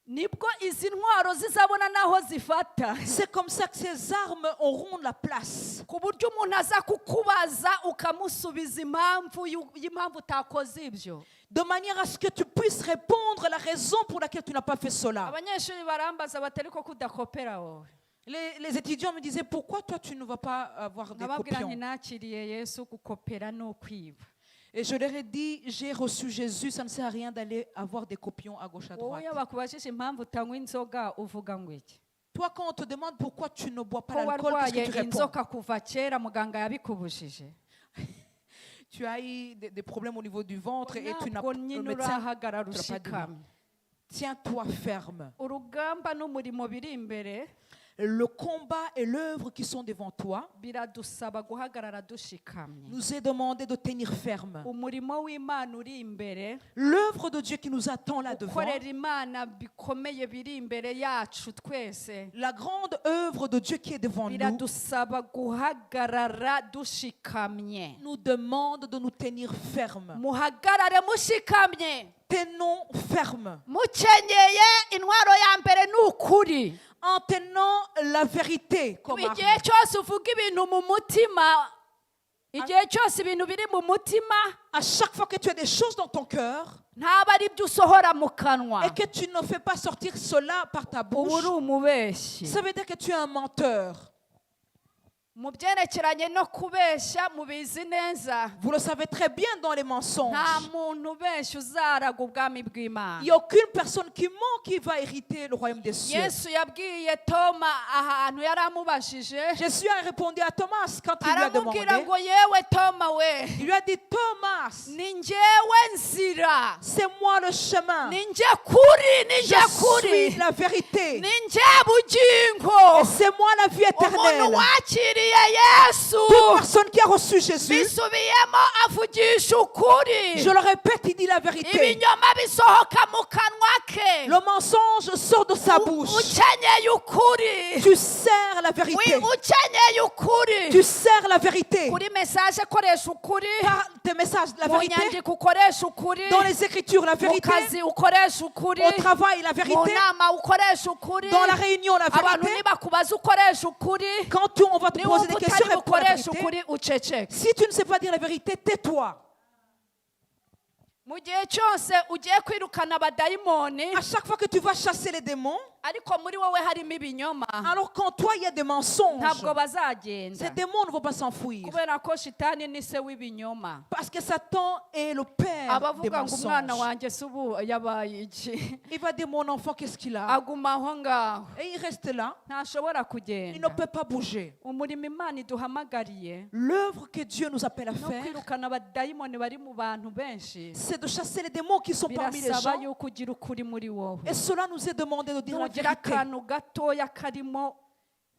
nibwo izi ntwaro zizabona n'aho zifata, C'est comme ça que ces armes auront la place. ku buryo umuntu aza kukubaza ukamusubiza impamvu y'impamvu utakoze ibyo. De manière à ce que tu puisses répondre à la raison pour laquelle tu n'as pas fait cela. Abanyeshuri barambaza batari ko kudakopera wowe. Les étudiants me disaient, pourquoi toi tu ne vas pas avoir des Nkababwira nti copions? nakiriye Yesu, gukopera ni ukwiba. Et je leur ai dit, j'ai reçu Jésus, ça ne sert à rien d'aller avoir des copions à gauche à Wowe droite. iyo bakubajije impamvu utanywa inzoga uvuga ngo iki? Toi, quand on te demande pourquoi tu ne bois Ko pas l'alcool, qu'est-ce warwaye que tu réponds? inzoka kuva kera muganga yabikubujije. Tu as eu des problèmes au niveau du ventre et tu n'as Ntabwo le nyine médecin. urahagarara tu l'as pas dit. ushikamye. Tiens-toi ferme. Urugamba n'umurimo biri imbere Le combat et l'œuvre qui sont devant toi biradusaba guhagarara dushikamye. nous est demandé de tenir ferme. Umurimo w'Imana uri imbere, L'œuvre de Dieu qui nous attend là-devant, gukorera Imana bikomeye biri imbere yacu twese, la grande œuvre de Dieu qui est devant nous, biradusaba guhagarara dushikamye. nous demande de nous tenir ferme. Muhagarare mushikamye, Tenons ferme. mukenyeye intwaro ya mbere ni ukuri. En tenant la vérité comme arme. Igihe cyose uvuga ibintu mu mutima, igihe cyose ibintu biri mu mutima, À chaque fois que tu as des choses dans ton cœur ntaba ari byo usohora mu kanwa, et que tu ne fais pas sortir cela par ta uba uri bouche, umubeshyi. ça veut dire que tu es un menteur. Mu byerekeranye no kubeshya mubizi neza, Vous le savez très bien dans les mensonges. nta muntu ubeshya uzaraga ubwami bw'Imana. Il n'y a aucune personne qui ment qui va hériter le royaume des cieux. Yesu yabwiye Toma ahantu yari amubajije, Jésus a répondu à Thomas quand il lui a demandé. aramubwira ngo yewe Toma we, Il lui a dit, Thomas, ni njyewe nzira, c'est moi le chemin. ni njye kuri, ni Je njye suis kuri, la vérité. ni njye bugingo. Et c'est moi la vie umuntu éternelle. wakiriye yesu Toute personne qui a reçu Jésus, bisubiyemo avugisha ukuri je le répète, il dit la vérité. ibinyoma bisohoka mu kanwa ke Le mensonge sort de sa bouche. ukenyeye ukuri Tu sers la vérité. ukenyeye ukuri Tu sers la vérité. kuri mesaje koresha ukuri Par tes messages, la mu vérité. nyandiko ukoresha ukuri Dans les Écritures, la mu vérité. kazi ukoresha ukuri Au travail, la mu vérité. nama ukoresha ukuri Dans la réunion, la abantu vérité. nibakubaza ukoresha ukuri Quand on va te niba poser des questions, utari réponds la bukoresha vérité. ukuri uceceke Si tu ne sais pas dire la vérité, tais-toi. mu gihe cyose ugiye kwirukana abadayimoni À chaque fois que tu vas chasser les démons, ariko muri wowe harimo ibinyoma alors qu'en toi il y a des mensonges, ntabwo bazagenda ces démons ne vont pas s'enfuir. kubera ko shitani ni se w'ibinyoma Parce que Satan est le père des abavuga ngo umwana mensonges. wanjye si ubu yabaye iki Il va dire, mon enfant, qu'est-ce qu'il a? aguma aho ngaho Et il reste là. ntashobora Il ne kugenda peut pas bouger. umurimo imana iduhamagariye L'œuvre que Dieu nous appelle à no faire, kwirukana abadayimoni bari mu bantu benshi c'est de chasser les démons qui sont parmi les birasaba gens. yuko ugira ukuri muri wowe Et cela nous est demandé de dire la nugira vérité. akantu gatoya karimo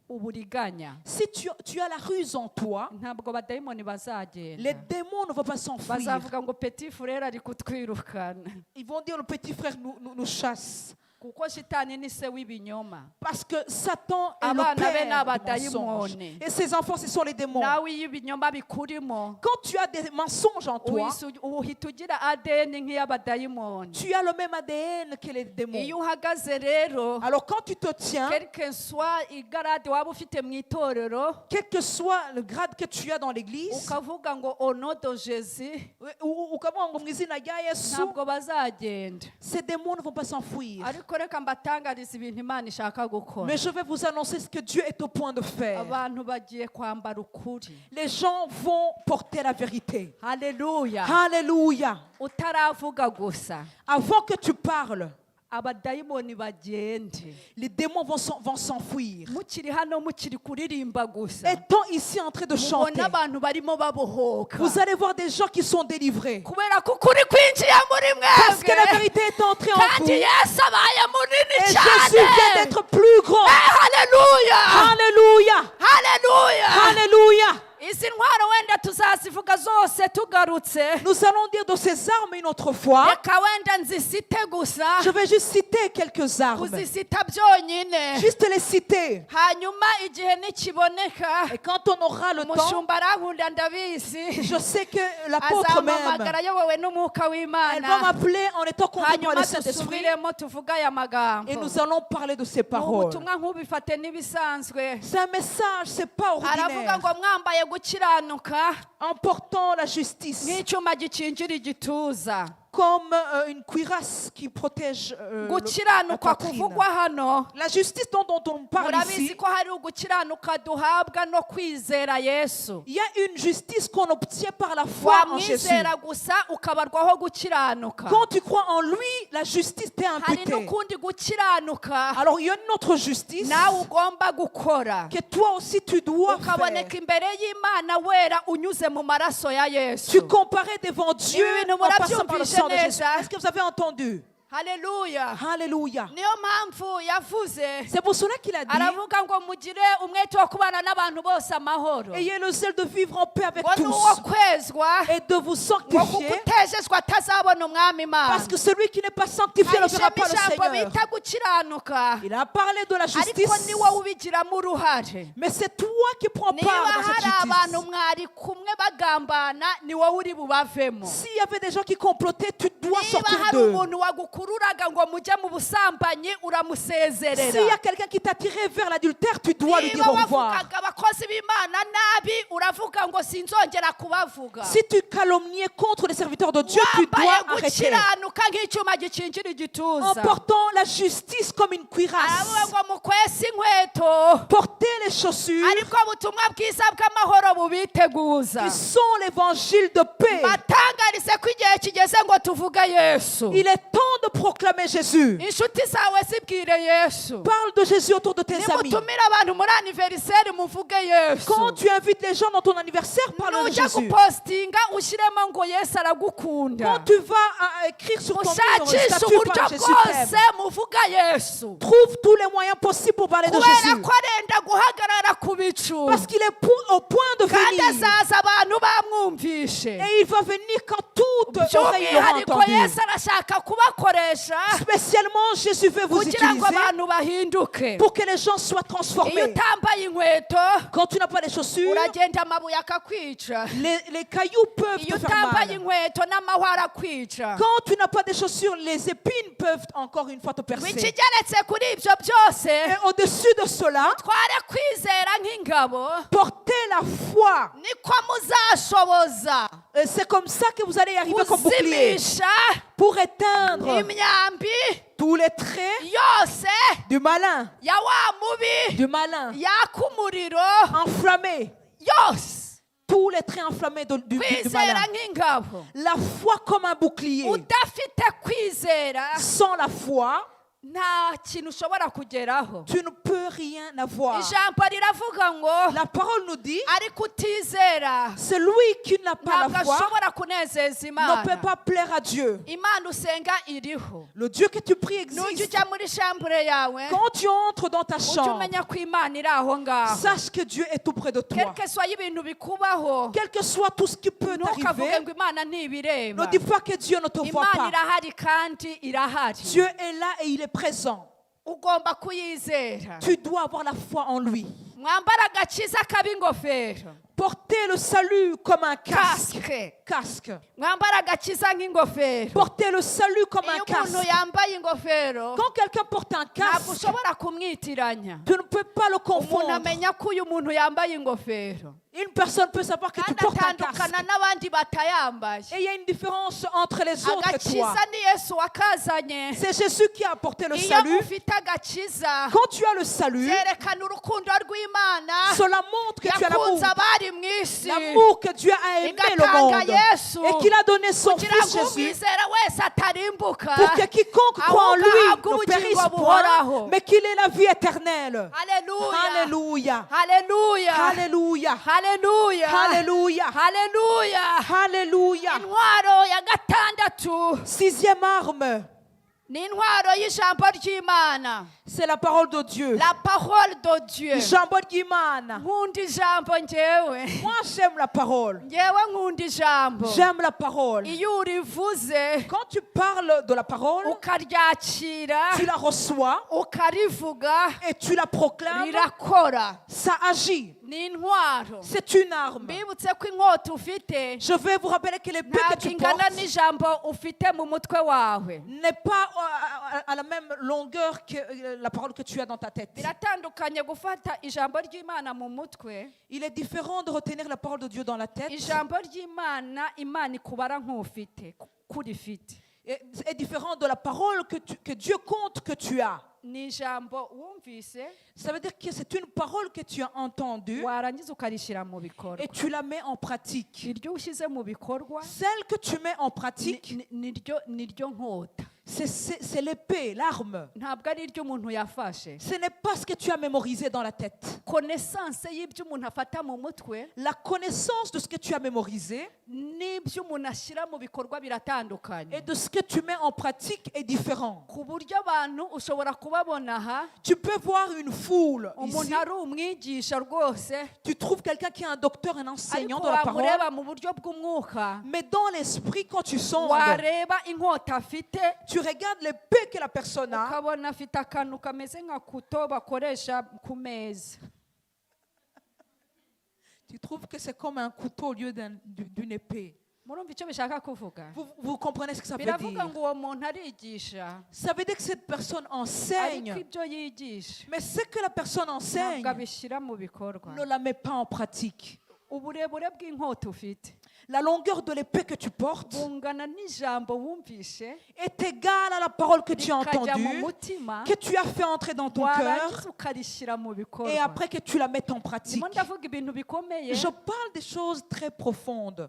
uburiganya Si tu as la ruse en toi, ntabwo abadayimoni les bazagenda démons ne vont pas s'enfuir. bazavuga ngo petit frere ari kutwirukana Ils vont dire, le petit frère nous chasse. kuko shitani ni se w'ibinyoma Parce que Satan est Abana le be père des n'abadayimoni. mensonges. Et ses enfants, ce sont les démons. nawe iyo ibinyoma bikurimo Quand tu as des mensonges en toi, uhita ugira ADN nk'iy'abadayimoni tu as le même ADN que les démons. iyo uhagaze rero Alors quand tu te tiens, quelque soit igarade waba ufite mu itorero quel que soit le grade que tu as dans l'église, ukavuga ngo onodo Jésus ou comment on dit, ntabwo bazagenda ces démons ne vont pas s'enfuir. ariko reka mbatangariza ibintu imana ishaka gukora Mais je vais vous annoncer ce que Dieu est au point de faire. abantu bagiye kwambara ukuri Les gens vont porter la vérité. haleluya Alléluia. utaravuga gusa Avant que tu parles, abadayimoni bagende les démons vont s'enfuir. mukiri hano mukiri kuririmba gusa Étant ici en train de chanter, mubona abantu barimo babohoka vous allez voir des gens qui sont délivrés. kubera ko ukuri kwinjiye muri Parce que la mwebwe vérité est entrée en kandi vous. Et yesu abaye munini Jésus vient cyane d'être plus grand. haleluya Alléluia. haleluya Alléluia. izi ntwaro wenda tuzazivuga zose tugarutse Nous allons dire de ces armes une autre fois. reka wenda nzisite gusa Je vais juste citer quelques armes. kuzisita byonyine Juste les citer. hanyuma igihe nikiboneka Et quand on aura le temps, umushumba arankunda ndabizi je sais que l'apôtre même, azampamagara ayobowe n'umwuka elle va w'imana m'appeler en étant conduite par hanyuma le Saint-Esprit. dusubiremo tuvuge aya magambo Et nous allons parler de ces ni paroles. ubutumwa nk'ubifate n'ibisanzwe C'est un message, c'est pas aravuga ordinaire. ngo mwambaye gukiranuka En portant la justice nk'icyuma gikingira igituza comme une cuirasse qui protège la gukiranuka poitrine. kuvugwa hano La justice dont on parle murabizi ici, ko hari ugukiranuka duhabwa no kwizera yesu il y a une justice qu'on obtient par la foi en Jésus. wamwizera gusa ukabarwaho gukiranuka Quand tu crois en lui, la justice t'est hari imputée. n'ukundi gukiranuka Alors il y a une autre justice nawe ugomba gukora que toi aussi tu dois faire. ukaboneka imbere y'imana wera unyuze mu maraso ya yesu Tu comparais devant Dieu Ibintu en passant par le murabyumvise sang de Jésus. neza. Est-ce que vous avez entendu? haleluya Alléluia. niyo mpamvu yavuze C'est pour cela qu'il a dit, aravuga ngo mugire umwete wo kubana n'abantu bose amahoro ayez le zèle de vivre en paix avec ngo ni uwo tous kwezwa et de vous ngo kuko sanctifier. utejejwe atazabona umwami imana Parce que celui qui n'est pas sanctifié ne verra pas le ijambo Seigneur. bita gukiranuka Il a parlé de la ariko justice, ni wowe ubigiramo uruhare mais c'est toi qui prends niba part dans cette hari abantu justice. mwari kumwe bagambana ni wowe uri bubavemo S'il y avait des gens qui complotaient, tu dois niba sortir hari d'eux. umuntu wagukururaga ngo mujye mu busambanyi S'il y uramusezerera a quelqu'un qui t'a tiré vers l'adultère, tu dois lui dire niba au revoir. wavugaga abakozi b'imana nabi uravuga ngo sinzongera kubavuga Si tu calomniais contre les serviteurs de Dieu, tu wambaye dois arrêter. gukiranuka nk'icyuma gikingira En igituza portant la justice comme une aravuga cuirasse, ngo mukwese inkweto portez les chaussures ariko ubutumwa bwiza bw'amahoro bubiteguza qui sont l'évangile de paix. batangarize ko igihe kigeze ngo tuvuge yesu Il est temps de proclamer Jésus. inshuti zawe zibwire yesu Parle de Jésus autour de tes amis. nimutumire abantu muri aniveriseri muvuge yesu Quand tu invites les gens dans ton anniversaire, parle de nujya Jésus. gupostinga ushyiremo ngo yesu aragukunda Quand tu vas écrire sur ton mur un mushakishe statut, uburyo parle Jésus bwose t'aime. muvuga yesu Trouve tous les moyens possibles pour parler de kubera Jésus. ko arenda guhagarara bicu Parce qu'il est au point de kandi venir. azaza abantu bamwumvishe. Et il va venir quand toute oreille l'aura by'umwihariko entendu. yesu arashaka kubakoresha Spécialement, Jésus veut vous kugira ngo utiliser abantu bahinduke. pour que les gens soient iyo transformés. utambaye inkweto Quand tu n'as pas les chaussures, uragenda amabuye akakwica. les cailloux peuvent iyo te faire utambaye mal. inkweto n'amahwa arakwica. Quand tu n'as pas de chaussures, les épines peuvent encore une fois te percer. ikigeretse kuri ibyo byose Et au-dessus de cela, tware kwizera nk'ingabo portez la foi. niko muzashoboza Et c'est comme ça que vous allez y arriver comme bouclier. kuzimisha Pour éteindre imyambi tous les traits yose du malin. ya wa mubi Du malin. yaka umuriro Enflammé. yose. Tous les traits enflammés du kwizera malin. nk'ingabo La foi comme un bouclier. udafite kwizera Sans la foi, nta kintu ushobora kugeraho. tu ne peux rien avoir. ijambo riravuga ngo La parole nous dit, ariko utizera celui qui n'a pas ntabwo la foi ashobora kunezeza ne imana. peut pas plaire à Dieu. imana usenga iriho. Le Dieu que tu pries nujya existe. ujya muri shambure yawe Quand tu entres dans ta ujye chambre, umenya ko imana iri aho ngaho. sache que Dieu est tout près de toi. quelque soit y'ibintu bikubaho Quel que soit tout ce qui peut ntukavuge t'arriver, ngo imana ntibireba. ne dis pas que Dieu ne te voit imana pas. irahari kandi irahari. Dieu est là et il est présent. ugomba kuyizera. Tu dois avoir la foi en lui. mwambara agakiza k'ab'ingofero. Portez le salut comme un casque. kasike. Casque. mwambara agakiza nk'ingofero. Portez le salut comme un iyo umuntu casque. yambaye ingofero Quand quelqu'un porte un ntabwo casque, ushobora kumwitiranya. tu ne peux pas le umuntu confondre. amenya ko uyu muntu yambaye ingofero Une personne peut savoir que tu kandi portes un atandukana casque. n'abandi batayambaye. Et il y a une différence entre les autres et toi. agakiza ni yesu wakazanye. C'est Jésus qui a apporté le iyo salut. ufite agakiza Quand tu as le salut, byerekana urukundo rw'imana cela montre que tu as yakunze l'amour. abari mu isi L'amour que Dieu a aimé le igatanga monde. yesu Et qu'il a donné son kugira fils ngo Jésus umwizera wese atarimbuka pour que quiconque croit en ahubwo lui ahabwe ne périsse ubugingo point, buhoraho. mais qu'il ait la vie éternelle. Haleluya. Alléluia. Haleluya. Alléluia. Haleluya. Alléluia. Haleluya. Alléluia. intwaro ya gatandatu Sixième arme, ni intwaro y'ijambo ry'imana. c'est la parole de Dieu. la parole de Dieu. Ijambo ry'Imana. nkunda ijambo njyewe. Moi, j'aime la parole. njyewe nkunda ijambo. J'aime la parole. iyo urivuze Quand tu parles de la parole, ukaryakira tu la reçois ukarivuga et tu la proclames, rirakora. ça agit. ni intwaro. C'est une arme. mbibutse ko inkota ufite Je vais vous rappeler que l'épée que ntabwo tu ingana portes n'ijambo ufite mu mutwe wawe. n'est pas à la même longueur que la parole que tu as dans ta tête. biratandukanye gufata ijambo ry'imana mu mutwe. Il est différent de retenir la parole de Dieu dans la tête. ijambo ry'imana imana ikubara nk'ufite kurifite. est différent de la parole que Dieu compte que tu as. ni ijambo wumvise Ça veut dire que c'est une parole que tu as entendue warangiza ukarishyira mu bikorwa. et tu la mets en pratique. iryo ushyize mu bikorwa Celle que tu mets en pratique, niryo nkota. c'est l'épée, l'arme. ntabwo ari iryo umuntu yafashe. Ce n'est pas ce que tu as mémorisé dans la tête. connaissance y'ibyo umuntu afata mu mutwe La connaissance de ce que tu as mémorisé n'ibyo umuntu ashyira mu bikorwa biratandukanye. et de ce que tu mets en pratique est différent. ku buryo abantu ushobora kubabona aha Tu peux voir une foule umuntu ici. ari umwigisha rwose Tu trouves quelqu'un qui est un docteur, un enseignant ariko de la parole. wamureba mu buryo bw'umwuka Mais dans l'esprit, quand tu sondes, wareba inkota afite tu regardes l'épée que la personne a. ukabona afite akantu kameze nka kuto bakoresha ku meza. Tu trouves que c'est comme un couteau au lieu d'une épée. murumva icyo bishaka kuvuga. Vous comprenez ce que ça veut biravuga dire? ngo uwo muntu arigisha Ça veut dire que cette personne ariko enseigne. ibyo yigisha Mais ce que la personne enseigne ntabwo abishyira mu bikorwa. ne la met pas en pratique. uburebure bw'inkota ufite La longueur de l'épée que tu portes bungana n'ijambo wumvishe est égale à la parole que tu as rikajya mu entendue, mutima que tu as fait entrer dans ton cœur, warangiza ukarishyira mu bikorwa. et après que tu la mettes en pratique. ndimo ndavuga ibintu bikomeye. Je parle des choses très profondes.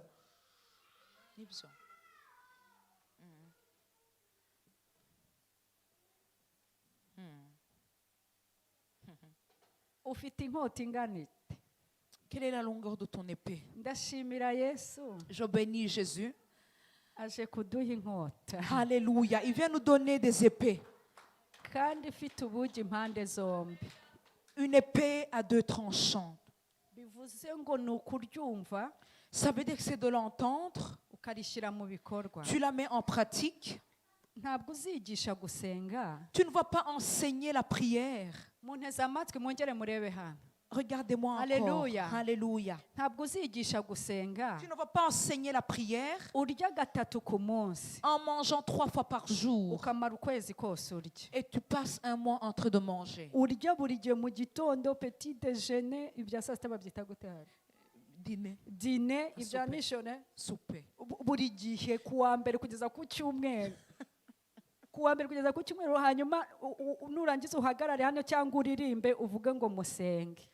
ufite inkota ingana ite? Quelle est la longueur de ton épée? ndashimira yesu Je bénis Jésus. aje kuduha inkota Alléluia. Il vient nous donner des épées. kandi ifite ubugi impande zombi. Une épée à deux tranchants. bivuze ngo ni ukuryumva Ça veut dire que c'est de l'entendre, ukarishyira mu bikorwa. tu la mets en pratique. Ntabwo uzigisha gusenga. Tu ne vas pas enseigner la prière. Munteze amatwi mwongere murebe hano. Regardez-moi encore. Alléluia. Alléluia. Ntabwo uzigisha gusenga Tu ne vas pas enseigner la prière urya gatatu ku munsi en mangeant 3 fois par jour. ukamara ukwezi kose urya. Et tu passes un mois en train de manger. Urya buri gihe mu gitondo petit déjeuner, ibya saa sita babyita gute hari? Dîner, Dîner, ibya Souper. nijoro, souper. buri gihe kuwa mbere kugeza ku cyumweru. Kuwa mbere kugeza ku cyumweru, hanyuma nurangiza uhagarare hano cyangwa uririmbe uvuge ngo musenge.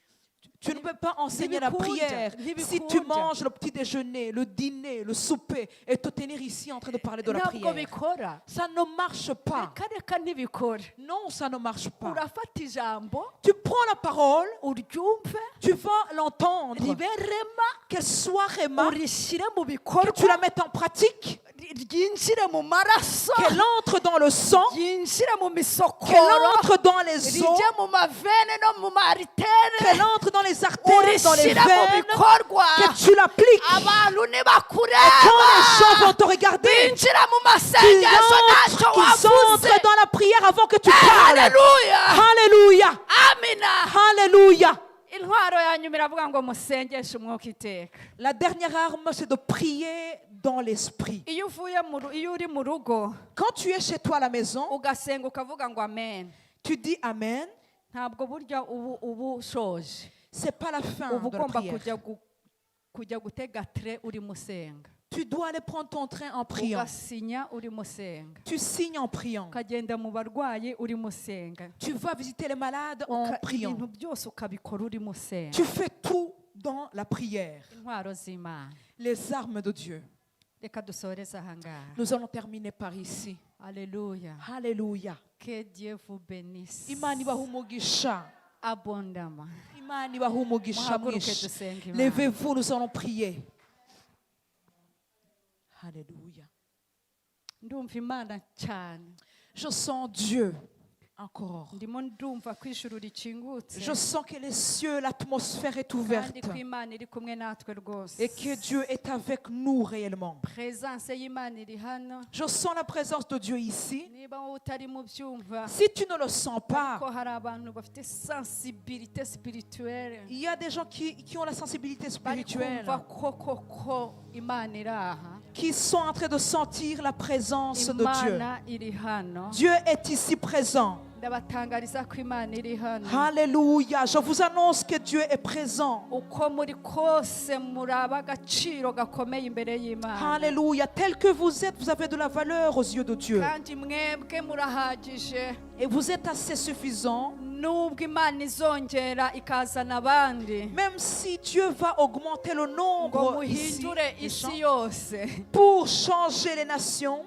Tu ne peux pas enseigner la prière si tu manges le petit déjeuner, le dîner, le souper et te tenir ici en train de parler de la Ntabwo prière. bikora. Ça ne marche pas. Reka ntibikora. Non, ça ne marche pas. Urafata ijambo Tu prends la parole, uryumve tu vas l'entendre, ribe rema qu'elle soit réma, urishyire mu que bikorwa tu la mettes en pratique, ryinjire mu maraso qu'elle entre dans le sang, ryinjire mu qu'elle misokoro entre dans les os, rijye mu mavene no mu maritere qu'elle entre dans les artères, dans les urishyire mu veines, bikorwa que tu l'appliques. abantu Quand nibakureba les gens vont te regarder, binjira mu qu'ils masengesho ntacyo wavuze. entrent dans la prière avant que tu parles. Haleluya, Alléluia. amina. Alléluia. Intwaro ya nyuma iravuga ngo musengeshe umwuka iteka. La dernière arme, c'est de prier dans l'esprit. Iyo uri mu rugo Quand tu es chez toi à la maison, ugasenga ukavuga ngo amen, tu dis Amen. ntabwo burya ubu ushoje. C'est pas la fin Uba de la ugomba prière. kujya gutega tre uri musenga, Tu dois aller prendre ton train en priant. ugasinya uri musenga, Tu signes en priant. ukagenda mu barwayi uri musenga, Tu vas visiter les malades en priant. ibintu byose ukabikora uri musenga. Tu fais tout dans la prière. Intwaro z'Imana. Les armes de Dieu. Reka dusoreze aha ngaha. Nous allons terminer par ici. Alléluia. Alléluia. Que Dieu vous bénisse Imani ibahe umugisha. abondamment. Imani ibahe umugisha Muhaguruke mwinshi. dusenge Imana. Levez-vous, nous allons prier. Alléluia. Ndumva Imana cyane. Je sens Dieu encore. Ndimo ndumva ko ijuru rikingutse. Je sens que les cieux, l'atmosphère est Kandi ouverte ko Imana iri kumwe natwe rwose. et que Dieu est avec nous réellement. Présence y'Imana iri hano. Je sens la présence de Dieu ici. Niba wowe utari mu byumva, Si tu ne le sens ko pas, hari abantu bafite sensibilité spirituelle, il y a des gens qui ont la sensibilité bari spirituelle, kumva ko Imana iri aha. qui sont en train de sentir la présence de Dieu. Imana iri hano. Dieu est ici présent. Ndabatangariza ko Imana iri hano. Alléluia. Je vous annonce que Dieu est présent. Uko muri kose muraba agaciro gakomeye imbere y'Imana. Alléluia. Tel que vous êtes, vous avez de la valeur aux yeux de Dieu. Kandi mwebwe murahagije. Et vous êtes assez suffisant. Nubwo Imana izongera ikazana abandi Même si Dieu va augmenter le ngo nombre ici, muhindure des gens, isi yose, pour changer les nations,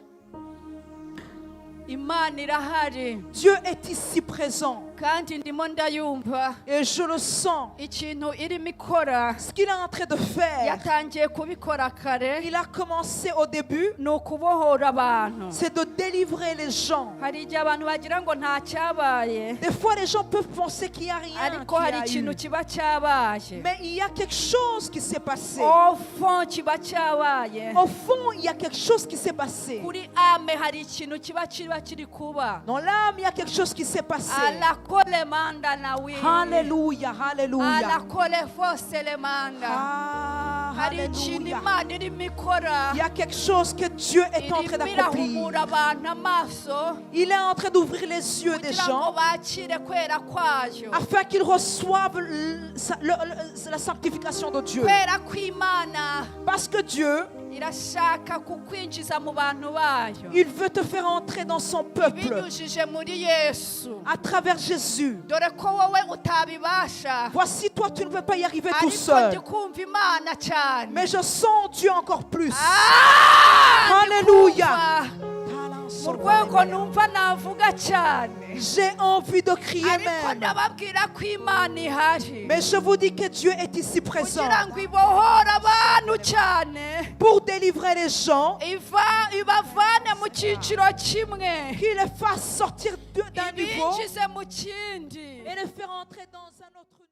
Imana irahari Dieu est ici présent. kandi ndimo ndayumva Et je le sens. ikintu irimo ikora. Ce qu'il est en train de faire, Yatangiye kubikora kare, il a commencé au début, ni ukubohora abantu. c'est de délivrer les gens. Hari igihe abantu bagira ngo nta cyabaye, Des fois, les gens peuvent penser qu'il n'y a rien ariko hari qui a ikintu eu. kiba cyabaye. Mais il y a quelque chose qui s'est passé. Au fond kiba cyabaye. Au fond, il y a quelque chose qui s'est passé. Kuri ame hari ikintu kiba kiri kuba. Dans l'âme, il y a quelque chose qui s'est passé. Alakole manda na wi. Alléluia, alléluia. Alakole fosele manda. Ah, Hari ikintu alléluia. Imana irimo ikora. Il y a quelque chose que Dieu est en train Irimo d'accomplir. irahumura abantu amaso Il est en train d'ouvrir les yeux des kugira ngo gens bakire kwera kwayo. afin qu'ils reçoivent la sanctification de Dieu. Kwera kw'Imana Parce que Dieu, irashaka kukwinjiza mu bantu bayo. il veut te faire entrer dans son peuple Binyujije muri Yesu. à travers Jésus. Dore ko wowe utabibasha. Voici, toi, tu ne peux pas y arriver tout Ariko seul. ndi kumva Imana cyane. Mais je sens Dieu encore plus. Ah, Alléluia. mu rwego numva navuga cyane, J'ai envie de crier ariko même. ndababwira ko Imana ihari Mais je vous dis que Dieu est ici présent kugira ngo ibohore abantu cyane, pour délivrer les gens, ibavane mu cyiciro kimwe qu'il les fasse sortir d'un niveau ibinjize mu kindi. et les faire entrer dans un autre niveau.